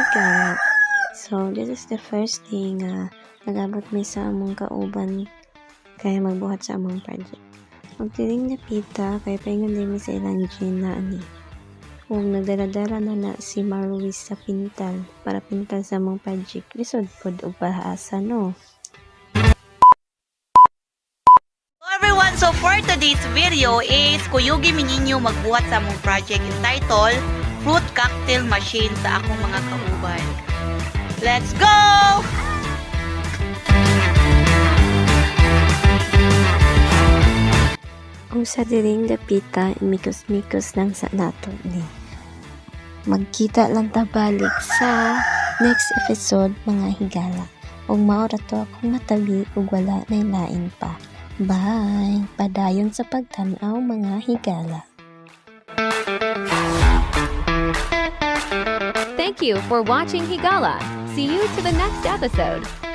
higala. So, this is the first thing nagabot mi sa among kauban kaya magbuhat sa among project. Magtiling napita kay paingon din mi sa ilang gin na ani. Kung nagdala-dala na si Marwis sa pintal para pintal sa among project, lisod pod og bahasa no. Everyone, so for today's video is kuyugi mi ninyo magbuhat sa among project entitled Fruit Cocktail Machine sa akong mga kauban. Let's go! Kung sa diring dapita, mikos-mikos lang sa nato ni. Magkita lang ta balik sa next episode mga higala. Ug mao ra to akong matabi ug wala nay lain pa. Bye! Padayon sa pagtan-aw mga higala. Thank you for watching Higala. See you to the next episode.